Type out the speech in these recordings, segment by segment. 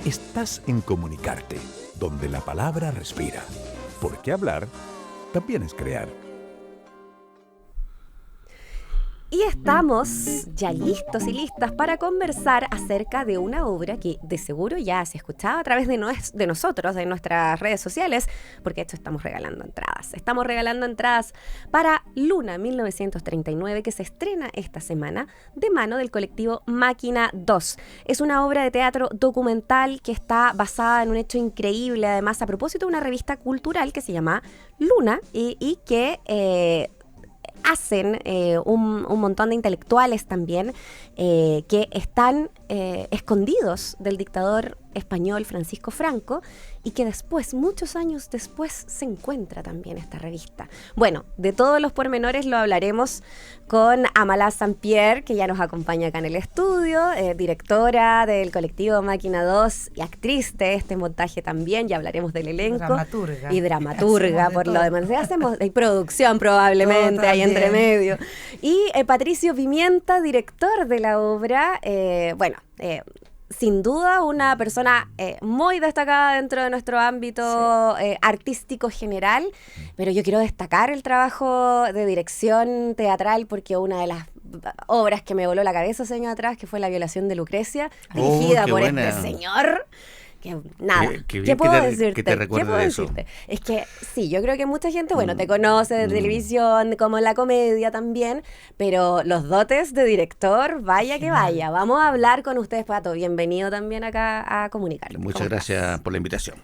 Estás en Comunicarte, donde la palabra respira. Porque hablar también es crear. Y estamos ya listos y listas para conversar acerca de una obra que de seguro ya se ha escuchado a través de nosotros, de nuestras redes sociales, porque de hecho estamos regalando entradas. Estamos regalando entradas para Luna 1939, que se estrena esta semana de mano del colectivo Máquina 2. Es una obra de teatro documental que está basada en un hecho increíble, además a propósito de una revista cultural que se llama Luna y que hacen un montón de intelectuales también que están escondidos del dictador español Francisco Franco y que después, muchos años después, se encuentra también esta revista. Bueno, de todos los pormenores lo hablaremos con Amala Saint-Pierre, que ya nos acompaña acá en el estudio, directora del colectivo Máquina 2 y actriz de este montaje también. Ya hablaremos del elenco. Dramaturga. Y dramaturga, por lo demás. Hacemos producción probablemente ahí entre medio. Y Patricio Pimienta, director de la obra. Sin duda una persona muy destacada dentro de nuestro ámbito artístico general, pero yo quiero destacar el trabajo de dirección teatral porque una de las obras que me voló la cabeza hace años atrás, que fue La violación de Lucrecia, dirigida por este señor. Que, nada, ¿qué puedo decirte? Que te recuerde de eso. Es que sí, yo creo que mucha gente, te conoce de televisión, como en la comedia también, pero los dotes de director, vaya que vaya. Vamos a hablar con ustedes, Pato. Bienvenido también acá a Comunicar. Muchas gracias por la invitación.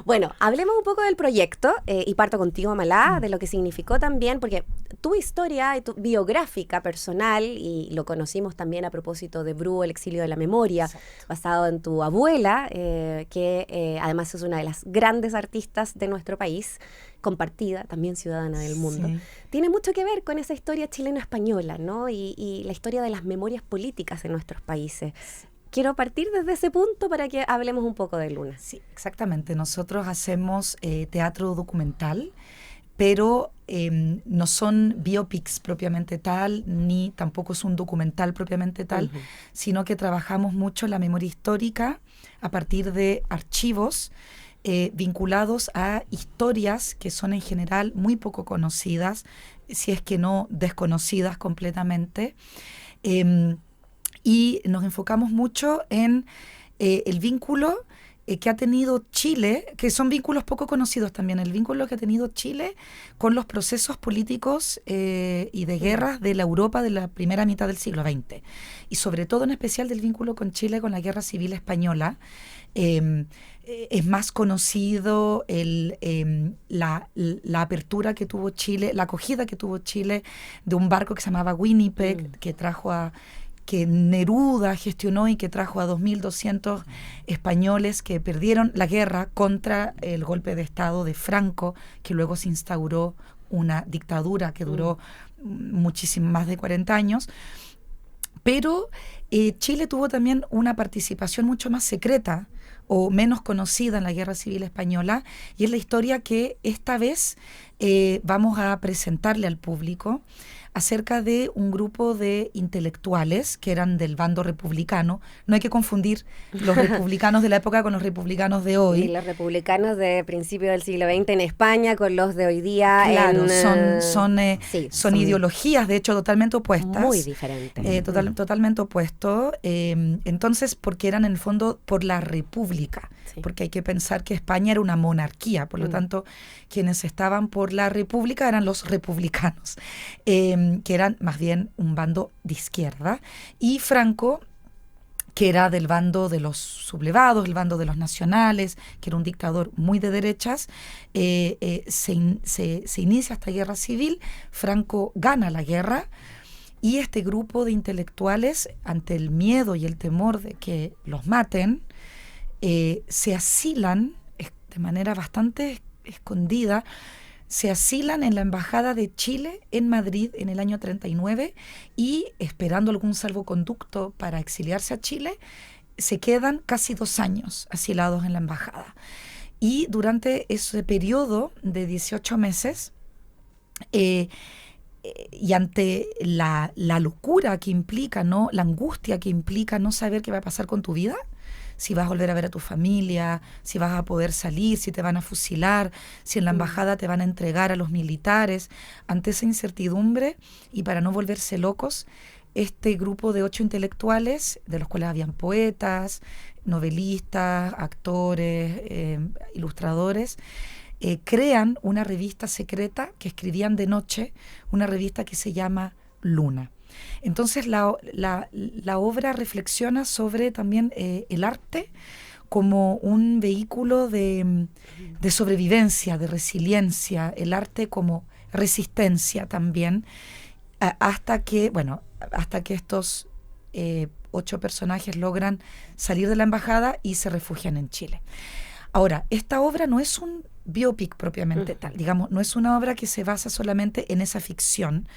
Bueno, hablemos un poco del proyecto y parto contigo, Amalá, de lo que significó también, porque tu historia y tu biográfica personal, y lo conocimos también a propósito de Bru, El exilio de la memoria, basado en tu abuela, que además es una de las grandes artistas de nuestro país, compartida, también ciudadana del mundo. Sí. Tiene mucho que ver con esa historia chileno-española, ¿no? Y la historia de las memorias políticas en nuestros países. Quiero partir desde ese punto para que hablemos un poco de Luna. Sí, exactamente. Nosotros hacemos teatro documental, pero no son biopics propiamente tal, ni tampoco es un documental propiamente tal, sino que trabajamos mucho la memoria histórica a partir de archivos vinculados a historias que son en general muy poco conocidas, si es que no desconocidas completamente. Y nos enfocamos mucho en el vínculo que ha tenido Chile, que son vínculos poco conocidos también, el vínculo que ha tenido Chile con los procesos políticos y de guerras de la Europa de la primera mitad del siglo XX. Y sobre todo en especial del vínculo con Chile con la Guerra Civil Española. Es más conocido la apertura que tuvo Chile, la acogida que tuvo Chile de un barco que se llamaba Winnipeg, que Neruda gestionó y que trajo a 2.200 españoles que perdieron la guerra contra el golpe de Estado de Franco, que luego se instauró una dictadura que duró muchísimo más de 40 años. Pero Chile tuvo también una participación mucho más secreta o menos conocida en la Guerra Civil Española, y es la historia que esta vez vamos a presentarle al público acerca de un grupo de intelectuales que eran del bando republicano. No hay que confundir los republicanos de la época con los republicanos de hoy. Y los republicanos de principios del siglo XX en España con los de hoy día. Claro, son ideologías, de hecho, totalmente opuestas. Muy diferentes. Totalmente opuestos. Entonces, porque eran en el fondo por la república. Sí. Porque hay que pensar que España era una monarquía, por lo tanto, quienes estaban por la república eran los republicanos. Que eran más bien un bando de izquierda, y Franco, que era del bando de los sublevados, el bando de los nacionales, que era un dictador muy de derechas, se inicia esta guerra civil. Franco gana la guerra, y este grupo de intelectuales, ante el miedo y el temor de que los maten, se asilan de manera bastante escondida, se asilan en la Embajada de Chile en Madrid en el año 39 y, esperando algún salvoconducto para exiliarse a Chile, se quedan casi 2 años asilados en la embajada. Y durante ese periodo de 18 meses, y ante la locura que implica, ¿no?, la angustia que implica no saber qué va a pasar con tu vida, si vas a volver a ver a tu familia, si vas a poder salir, si te van a fusilar, si en la embajada te van a entregar a los militares. Ante esa incertidumbre, y para no volverse locos, este grupo de 8 intelectuales, de los cuales habían poetas, novelistas, actores, ilustradores, crean una revista secreta que escribían de noche, una revista que se llama Luna. Entonces la obra reflexiona sobre también el arte como un vehículo de sobrevivencia, de resiliencia, el arte como resistencia también, hasta que estos 8 personajes logran salir de la embajada y se refugian en Chile. Ahora, esta obra no es un biopic propiamente tal, digamos, no es una obra que se basa solamente en esa ficción,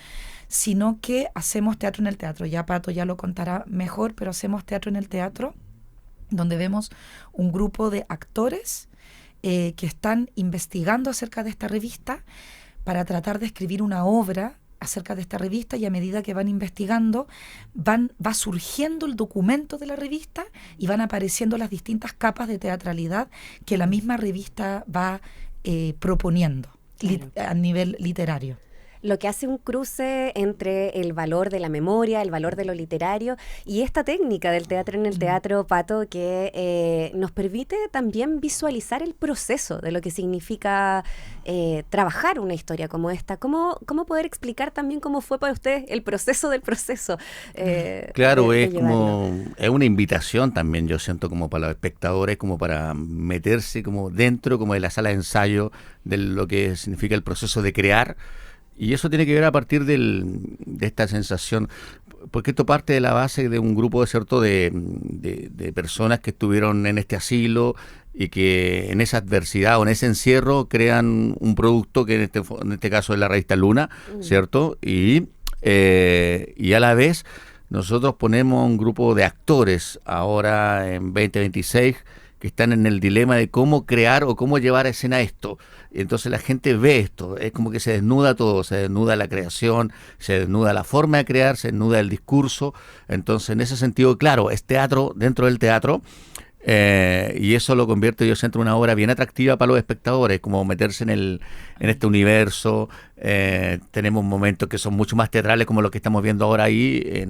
sino que hacemos teatro en el teatro. Ya Pato ya lo contará mejor, pero hacemos teatro en el teatro, donde vemos un grupo de actores que están investigando acerca de esta revista para tratar de escribir una obra acerca de esta revista, y a medida que van investigando va surgiendo el documento de la revista y van apareciendo las distintas capas de teatralidad que la misma revista va proponiendo a nivel literario. Lo que hace un cruce entre el valor de la memoria, el valor de lo literario y esta técnica del teatro en el teatro, Pato, que nos permite también visualizar el proceso de lo que significa trabajar una historia como esta. ¿Cómo poder explicar también cómo fue para ustedes el proceso del proceso? Claro, es una invitación también, yo siento, como para los espectadores, como para meterse como dentro como de la sala de ensayo de lo que significa el proceso de crear. Y eso tiene que ver a partir de esta sensación, porque esto parte de la base de un grupo, ¿cierto?, de personas que estuvieron en este asilo y que en esa adversidad o en ese encierro crean un producto que en este caso es la revista Luna, ¿cierto? Y a la vez nosotros ponemos un grupo de actores ahora en 2026 que están en el dilema de cómo crear o cómo llevar a escena esto. Y entonces la gente ve esto, es como que se desnuda todo, se desnuda la creación, se desnuda la forma de crear, se desnuda el discurso. Entonces, en ese sentido, claro, es teatro dentro del teatro, y eso lo convierte, yo siento, en una obra bien atractiva para los espectadores, como meterse en este universo. Tenemos momentos que son mucho más teatrales, como los que estamos viendo ahora ahí,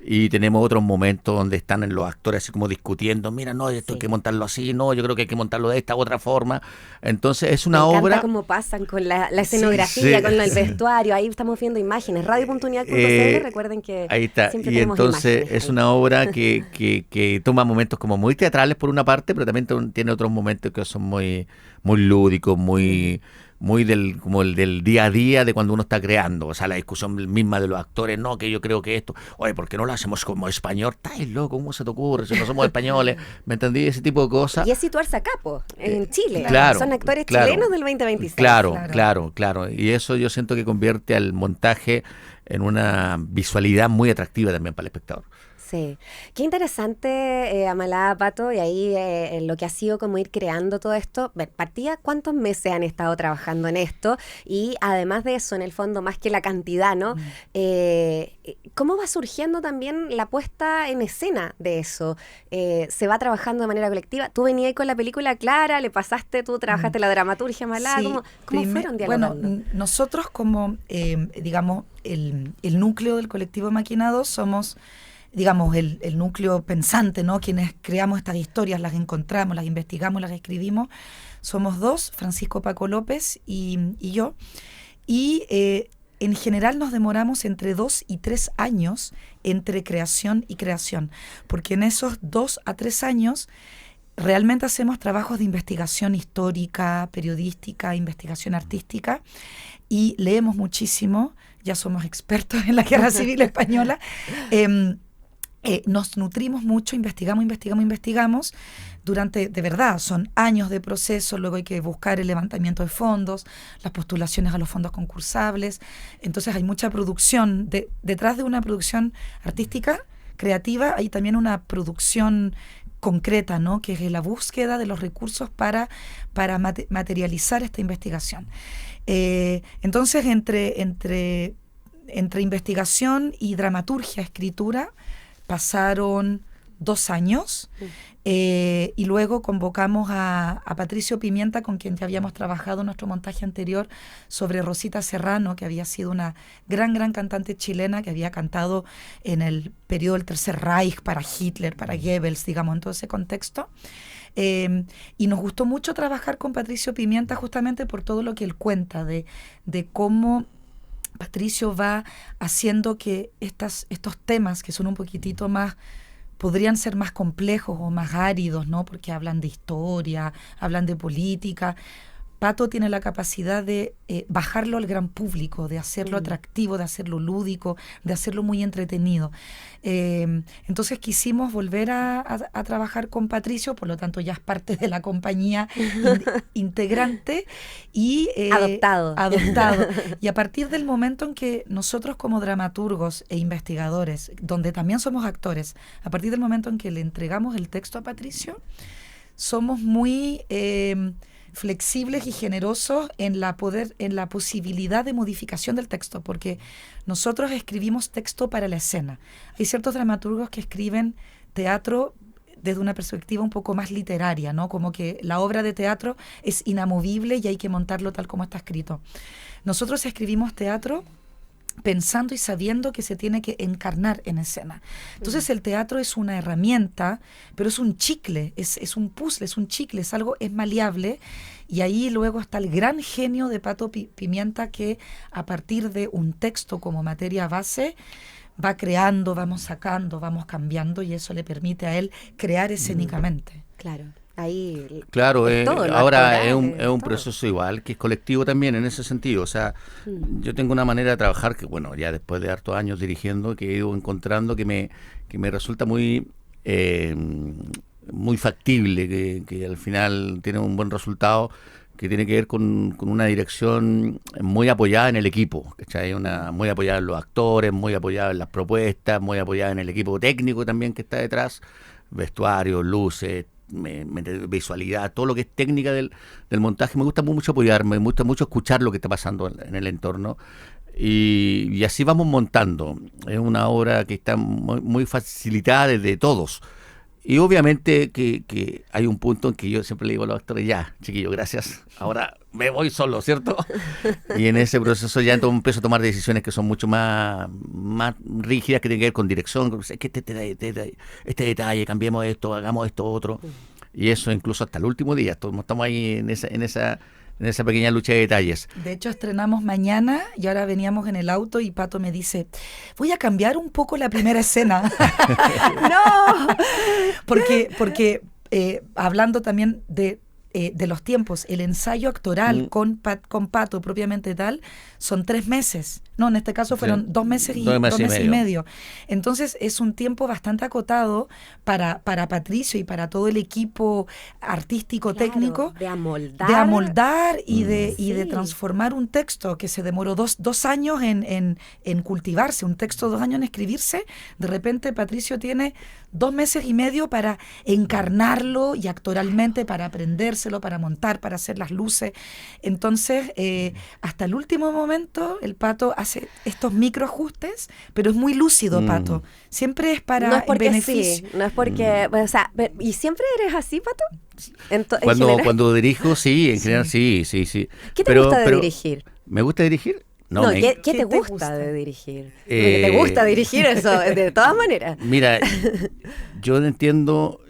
y tenemos otros momentos donde están los actores así como discutiendo, mira, no, esto hay que montarlo así, no, yo creo que hay que montarlo de esta u otra forma. Entonces es una obra... cómo pasan con la escenografía, con el vestuario, ahí estamos viendo imágenes, radio.unidad.cl, recuerden que ahí está. Siempre y tenemos entonces imágenes es ahí. una obra que toma momentos como muy teatrales por una parte, pero también tiene otros momentos que son muy, muy lúdicos, muy como el del día a día de cuando uno está creando, o sea, la discusión misma de los actores, no, que yo creo que esto, oye, ¿por qué no lo hacemos como español? ¡Estás loco! ¿Cómo se te ocurre? Si no somos españoles, ¿me entendí? Ese tipo de cosas. Y es situarse acá, en Chile. Claro, son actores claro, chilenos del 2026. Claro. Y eso yo siento que convierte al montaje en una visualidad muy atractiva también para el espectador. Sí, qué interesante, Amalá, Pato, y ahí lo que ha sido como ir creando todo esto. Partida, ¿cuántos meses han estado trabajando en esto? Y además de eso, en el fondo, más que la cantidad, ¿no? ¿Cómo va surgiendo también la puesta en escena de eso? ¿Se va trabajando de manera colectiva? Tú venías con la película clara, le pasaste, tú trabajaste la dramaturgia, Amalá, Sí, ¿cómo fueron dialogando? Bueno, nosotros como, digamos, el núcleo del colectivo Maquinados somos... digamos, el núcleo pensante, ¿no? Quienes creamos estas historias, las encontramos, las investigamos, las escribimos. Somos 2, Francisco Paco López y yo. Y en general nos demoramos entre 2 y 3 años entre creación y creación, porque en esos 2 a 3 años realmente hacemos trabajos de investigación histórica, periodística, investigación artística, y leemos muchísimo, ya somos expertos en la Guerra Civil Española. Nos nutrimos mucho, investigamos, durante, de verdad, son años de proceso, luego hay que buscar el levantamiento de fondos, las postulaciones a los fondos concursables, entonces hay mucha producción, detrás de una producción artística, creativa, hay también una producción concreta, ¿no? Que es la búsqueda de los recursos para materializar esta investigación. Entonces, entre investigación y dramaturgia, escritura, pasaron 2 años, Y luego convocamos a Patricio Pimienta, con quien ya habíamos trabajado en nuestro montaje anterior sobre Rosita Serrano, que había sido una gran cantante chilena que había cantado en el periodo del Tercer Reich para Hitler, para Goebbels, digamos, en todo ese contexto. Y nos gustó mucho trabajar con Patricio Pimienta justamente por todo lo que él cuenta de cómo Patricio va haciendo que estos temas que son un poquitito más, podrían ser más complejos o más áridos, ¿no? Porque hablan de historia, hablan de política. Pato tiene la capacidad de bajarlo al gran público, de hacerlo atractivo, de hacerlo lúdico, de hacerlo muy entretenido. Entonces quisimos volver a trabajar con Patricio, por lo tanto ya es parte de la compañía integrante y adoptado. Y a partir del momento en que nosotros como dramaturgos e investigadores, donde también somos actores, a partir del momento en que le entregamos el texto a Patricio, somos muy flexibles y generosos en la posibilidad de modificación del texto, porque nosotros escribimos texto para la escena. Hay ciertos dramaturgos que escriben teatro desde una perspectiva un poco más literaria, ¿no? Como que la obra de teatro es inamovible y hay que montarlo tal como está escrito. Nosotros escribimos teatro pensando y sabiendo que se tiene que encarnar en escena. Entonces el teatro es una herramienta, pero es un chicle, es un puzzle, es un chicle, es maleable, y ahí luego está el gran genio de Pato Pimienta, que a partir de un texto como materia base va creando, vamos sacando, vamos cambiando, y eso le permite a él crear escénicamente. Claro. Ahí claro, todo, ahora es un proceso igual, que es colectivo también en ese sentido. O sea, yo tengo una manera de trabajar que, bueno, ya después de hartos años dirigiendo, que he ido encontrando que me resulta muy factible, que al final tiene un buen resultado, que tiene que ver con una dirección muy apoyada en el equipo, ¿cachai? Muy apoyada en los actores, muy apoyada en las propuestas, muy apoyada en el equipo técnico también que está detrás, vestuario, luces, visualidad, todo lo que es técnica del montaje. Me gusta mucho apoyarme, me gusta mucho escuchar lo que está pasando en el entorno, y así vamos montando. Es una obra que está muy facilitada desde todos, y obviamente que hay un punto en que yo siempre le digo a los actores: ya, chiquillos, gracias, ahora me voy solo, ¿cierto? Y en ese proceso ya empiezo a tomar decisiones que son mucho más rígidas, que tienen que ver con dirección, que este detalle, cambiemos esto, hagamos esto otro, y eso incluso hasta el último día. Estamos ahí en esa pequeña lucha de detalles. De hecho, estrenamos mañana y ahora veníamos en el auto y Pato me dice: voy a cambiar un poco la primera escena. ¡No! Porque hablando también de los tiempos, el ensayo actoral con Pato propiamente tal son 3 meses. No, en este caso fueron 2 meses y 2 meses y medio. Entonces es un tiempo bastante acotado para Patricio y para todo el equipo artístico, claro, técnico, de amoldar y de transformar un texto que se demoró 2 años en cultivarse, un texto 2 años en escribirse. De repente Patricio tiene 2 meses y medio para encarnarlo, y actoralmente para aprendérselo, para montar, para hacer las luces. Entonces, hasta el último momento, el Pato hace estos microajustes, pero es muy lúcido, Pato. Siempre es para no es porque beneficio. Sí, no es porque, o sea, ¿y siempre eres así, Pato? Cuando dirijo, sí, en general sí. ¿Qué te gusta de dirigir? ¿Me gusta dirigir? No, ¿qué te gusta de dirigir? ¿Te gusta dirigir eso de todas maneras? Mira, yo entiendo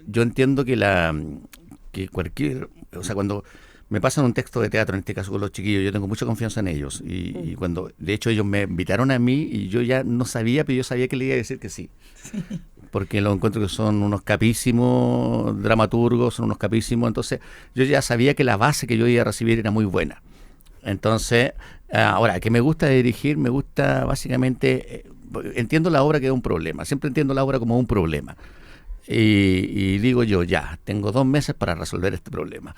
que cualquier, o sea, cuando me pasan un texto de teatro, en este caso con los chiquillos, yo tengo mucha confianza en ellos, y cuando, de hecho, ellos me invitaron a mí y yo ya no sabía, pero yo sabía que le iba a decir que sí. Porque lo encuentro que son unos capísimos dramaturgos, son unos capísimos, entonces yo ya sabía que la base que yo iba a recibir era muy buena. Entonces, ahora, ¿qué me gusta de dirigir? Me gusta básicamente, entiendo la obra que es un problema, siempre entiendo la obra como un problema. Y digo yo, ya, tengo 2 meses para resolver este problema.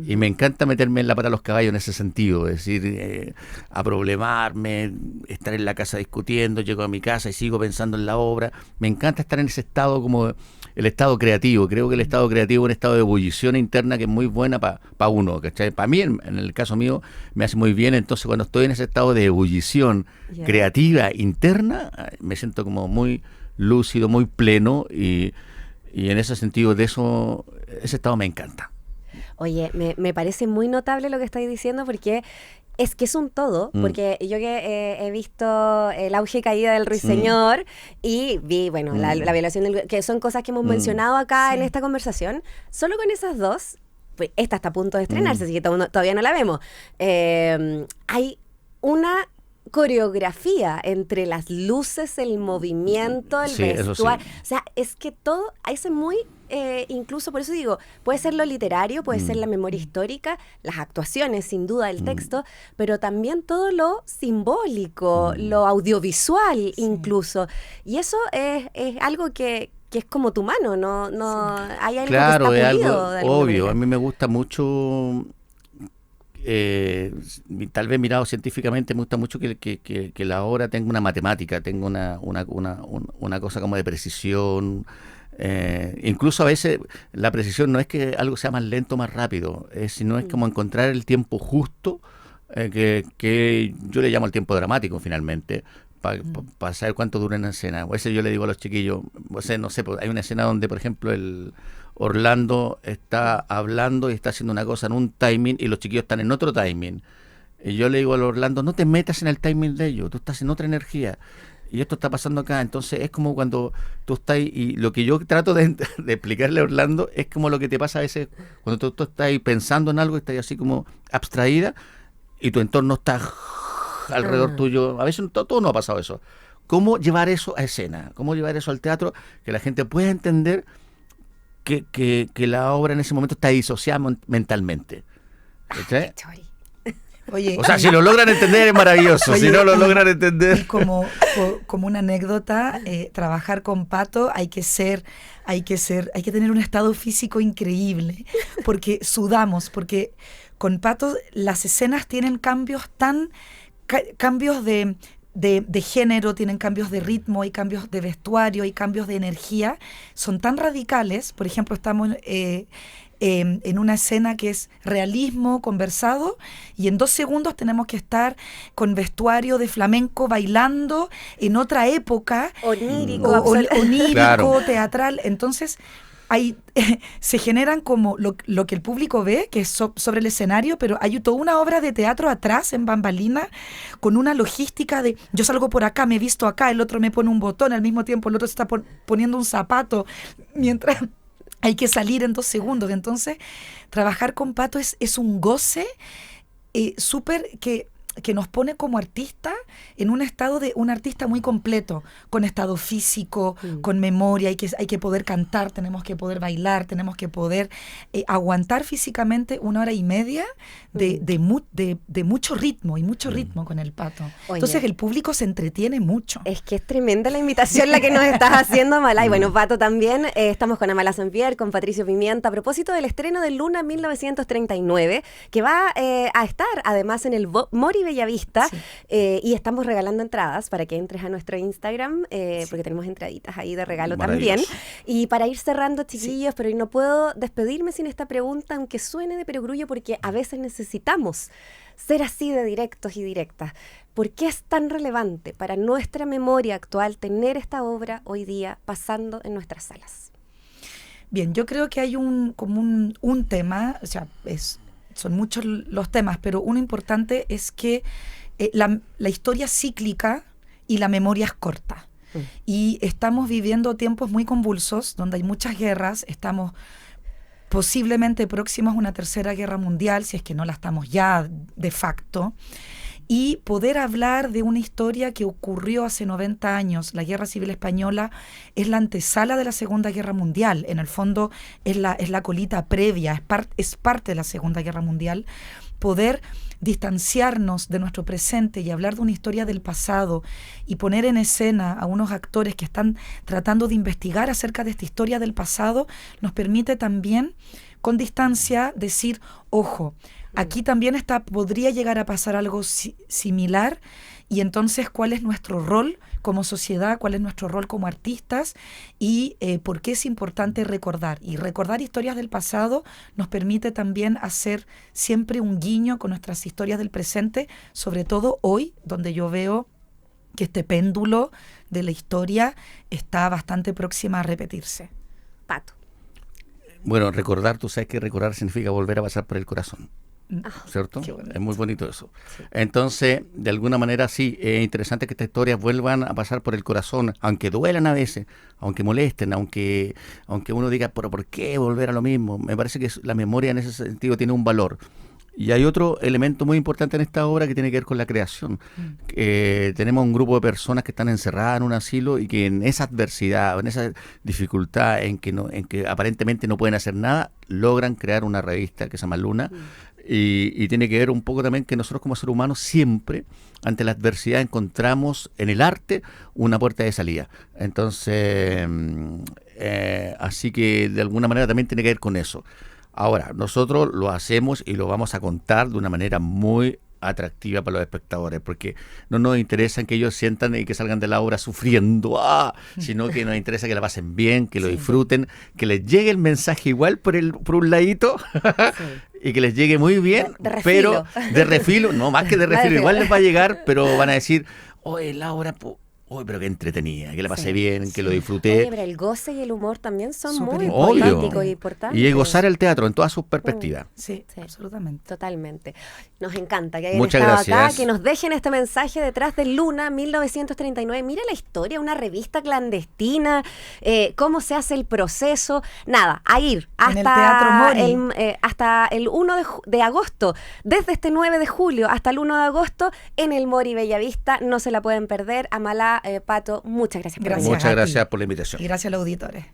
Y me encanta meterme en la pata de los caballos en ese sentido, es decir, a problemarme, estar en la casa discutiendo, llego a mi casa y sigo pensando en la obra. Me encanta estar en ese estado, como el estado creativo. Creo que el estado creativo es un estado de ebullición interna que es muy buena para uno, ¿cachai? Para mí, en el caso mío, me hace muy bien. Entonces, cuando estoy en ese estado de ebullición creativa interna, me siento como muy lúcido, muy pleno, y Y en ese sentido, ese estado me encanta. Oye, me parece muy notable lo que estáis diciendo porque es que es un todo, porque yo que he visto el auge y caída del Ruiseñor y vi, bueno, la violación que son cosas que hemos mencionado acá en esta conversación, solo con esas dos, pues esta está a punto de estrenarse, así que todavía no la vemos. Hay una coreografía entre las luces, el movimiento, el vestuario. Sí. O sea, es que todo es muy, incluso por eso digo, puede ser lo literario, puede ser la memoria histórica, las actuaciones, sin duda, el texto, pero también todo lo simbólico, lo audiovisual incluso. Y eso es algo que es como tu mano, no hay algo claro, que está pulido. Claro, es algo obvio. A mí me gusta mucho... tal vez mirado científicamente, me gusta mucho que la obra tenga una matemática, tenga una cosa como de precisión. Incluso a veces la precisión no es que algo sea más lento o más rápido, sino es como encontrar el tiempo justo, que yo le llamo el tiempo dramático finalmente, para saber cuánto dura una escena. A veces yo le digo a los chiquillos, no sé, hay una escena donde, por ejemplo, Orlando está hablando y está haciendo una cosa en un timing y los chiquillos están en otro timing. Y yo le digo a Orlando, no te metas en el timing de ellos, tú estás en otra energía. Y esto está pasando acá. Entonces es como cuando tú estás, y lo que yo trato de explicarle a Orlando es como lo que te pasa a veces cuando tú estás pensando en algo y estás así como abstraída y tu entorno está alrededor tuyo. A veces todo no ha pasado eso. ¿Cómo llevar eso a escena? ¿Cómo llevar eso al teatro? Que la gente pueda entender que la obra en ese momento está disociada mentalmente. ¿Sí? Oye, o sea, si lo logran entender es maravilloso. Oye, si no lo logran entender... Y como una anécdota, trabajar con Pato hay que tener un estado físico increíble, porque sudamos, porque con Pato las escenas tienen cambios de género, tienen cambios de ritmo, hay cambios de vestuario, hay cambios de energía, son tan radicales. Por ejemplo, estamos en una escena que es realismo conversado y en 2 segundos tenemos que estar con vestuario de flamenco bailando en otra época, onírico, claro, teatral. Entonces se generan como lo que el público ve, que es sobre el escenario, pero hay toda una obra de teatro atrás, en bambalina, con una logística de yo salgo por acá, me visto acá, el otro me pone un botón, al mismo tiempo el otro se está poniendo un zapato, mientras hay que salir en 2 segundos. Entonces, trabajar con Pato es un goce súper que nos pone como artista en un estado de un artista muy completo, con estado físico, con memoria. Hay que poder cantar, tenemos que poder bailar, tenemos que poder aguantar físicamente 1 hora y media de mucho ritmo, y mucho ritmo con el Pato. Oye, entonces el público se entretiene mucho. Es que es tremenda la invitación la que nos estás haciendo, Amala. Y bueno, Pato también, estamos con Amala Sampier, con Patricio Pimienta, a propósito del estreno de Luna 1939, que va a estar además en el Mori Bellavista, sí. Y estamos regalando entradas para que entres a nuestro Instagram, sí, porque tenemos entraditas ahí de regalo también. Y para ir cerrando, chiquillos, sí, pero no puedo despedirme sin esta pregunta, aunque suene de perogrullo, porque a veces necesitamos ser así de directos y directas. ¿Por qué es tan relevante para nuestra memoria actual tener esta obra hoy día pasando en nuestras salas? Bien, yo creo que hay un tema, o sea, son muchos los temas, pero uno importante es que la historia es cíclica y la memoria es corta. Y estamos viviendo tiempos muy convulsos, donde hay muchas guerras, estamos posiblemente próximos a una 3ª guerra mundial, si es que no la estamos ya de facto, y poder hablar de una historia que ocurrió hace 90 años. La Guerra Civil Española es la antesala de la Segunda Guerra Mundial, en el fondo es la colita previa, es parte de la Segunda Guerra Mundial. Poder distanciarnos de nuestro presente y hablar de una historia del pasado y poner en escena a unos actores que están tratando de investigar acerca de esta historia del pasado, nos permite también, con distancia, decir, ojo, aquí también podría llegar a pasar algo similar, y entonces cuál es nuestro rol como sociedad, cuál es nuestro rol como artistas, y por qué es importante recordar. Y recordar historias del pasado nos permite también hacer siempre un guiño con nuestras historias del presente, sobre todo hoy, donde yo veo que este péndulo de la historia está bastante próxima a repetirse. Pato. Bueno, recordar, tú sabes que recordar significa volver a pasar por el corazón. ¿Cierto? Es muy bonito eso. Sí. Entonces, de alguna manera sí, es interesante que estas historias vuelvan a pasar por el corazón, aunque duelan a veces, aunque molesten, aunque uno diga, pero ¿por qué volver a lo mismo? Me parece que la memoria en ese sentido tiene un valor. Y hay otro elemento muy importante en esta obra que tiene que ver con la creación. Tenemos un grupo de personas que están encerradas en un asilo y que en esa adversidad, en esa dificultad en que aparentemente no pueden hacer nada, logran crear una revista que se llama Luna. Y tiene que ver un poco también que nosotros como seres humanos siempre, ante la adversidad, encontramos en el arte una puerta de salida. Entonces, así que de alguna manera también tiene que ver con eso. Ahora, nosotros lo hacemos y lo vamos a contar de una manera muy atractiva para los espectadores, porque no nos interesa que ellos sientan y que salgan de la obra sufriendo, sino que nos interesa que la pasen bien, que lo disfruten, que les llegue el mensaje igual por un ladito, y que les llegue muy bien, pero de refilo, no más que de refilo, igual les va a llegar, pero van a decir, oye, Laura, pero qué entretenida, que la pasé bien, que lo disfruté. Oye, pero el goce y el humor también son muy políticos e importantes. Y gozar el teatro en todas sus perspectivas. Sí, absolutamente. Totalmente. Nos encanta que hayan Muchas estado gracias. acá, que nos dejen este mensaje detrás de Luna, 1939. Mira la historia, una revista clandestina, cómo se hace el proceso. Nada, a ir hasta en el Teatro Mori. Hasta el 1 de agosto. Desde este 9 de julio hasta el 1 de agosto en el Mori Bellavista. No se la pueden perder. Amalá, Pato, muchas gracias por venir. Muchas gracias por la invitación. Y gracias a los auditores.